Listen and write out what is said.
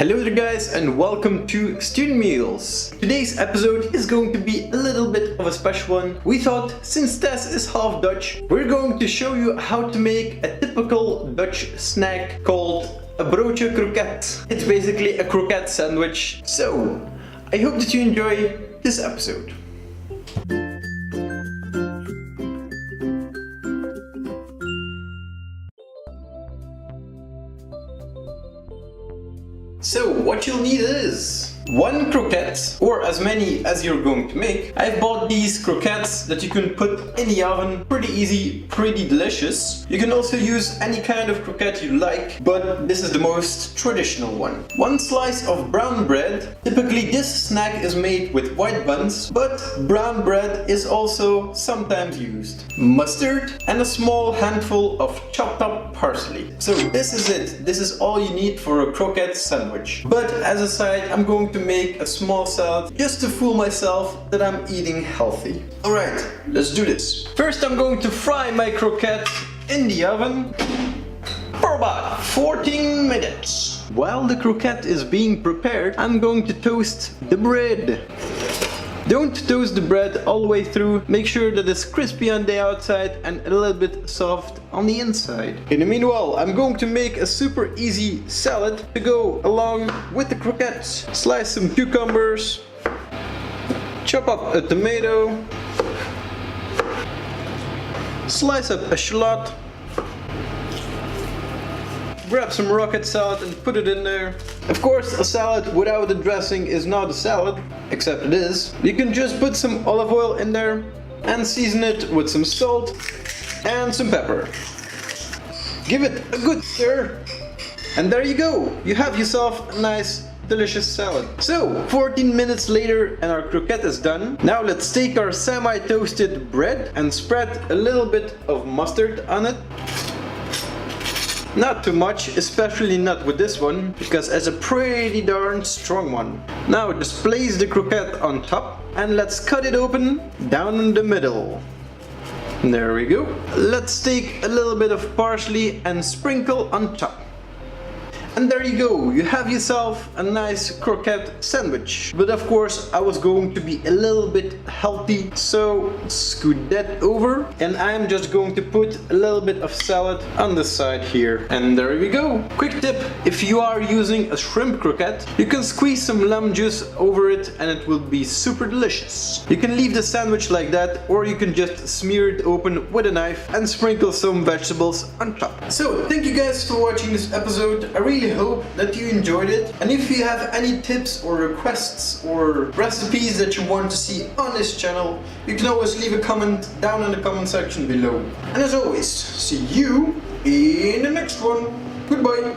Hello there guys and welcome to Student Meals. Today's episode is going to be a little bit of a special one. We thought since Tess is half Dutch, we're going to show you how to make a typical Dutch snack called a broodje kroket. It's basically a croquette sandwich. So, I hope that you enjoy this episode. So what you'll need is one croquette, or as many as you're going to make. I've bought these croquettes that you can put in the oven. Pretty easy, pretty delicious. You can also use any kind of croquette you like, but this is the most traditional one. One slice of brown bread. Typically this snack is made with white buns, but brown bread is also sometimes used. Mustard and a small handful of chopped up parsley. So this is it. This is all you need for a croquette sandwich. But as a side, I'm going to make a small salad just to fool myself that I'm eating healthy. Alright, let's do this. First I'm going to fry my croquette in the oven for about 14 minutes. While the croquette is being prepared, I'm going to toast the bread. Don't toast the bread all the way through. Make sure that it's crispy on the outside and a little bit soft on the inside. In the meanwhile, I'm going to make a super easy salad to go along with the croquettes. Slice some cucumbers, chop up a tomato, slice up a shallot, grab some rocket salad and put it in there. Of course, a salad without a dressing is not a salad, except it is. You can just put some olive oil in there and season it with some salt and some pepper. Give it a good stir, and there you go. You have yourself a nice delicious salad. So 14 minutes later and our croquette is done. Now let's take our semi-toasted bread and spread a little bit of mustard on it. Not too much, especially not with this one, because it's a pretty darn strong one. Now just place the croquette on top and let's cut it open down in the middle. There we go. Let's take a little bit of parsley and sprinkle on top. And there you go, you have yourself a nice croquette sandwich. But of course I was going to be a little bit healthy, so scoot that over. And I'm just going to put a little bit of salad on the side here. And there we go. Quick tip, if you are using a shrimp croquette, you can squeeze some lemon juice over it and it will be super delicious. You can leave the sandwich like that, or you can just smear it open with a knife and sprinkle some vegetables on top. So thank you guys for watching this episode. I really hope that you enjoyed it, and if you have any tips or requests or recipes that you want to see on this channel, you can always leave a comment down in the comment section below. And as always, see you in the next one. Goodbye.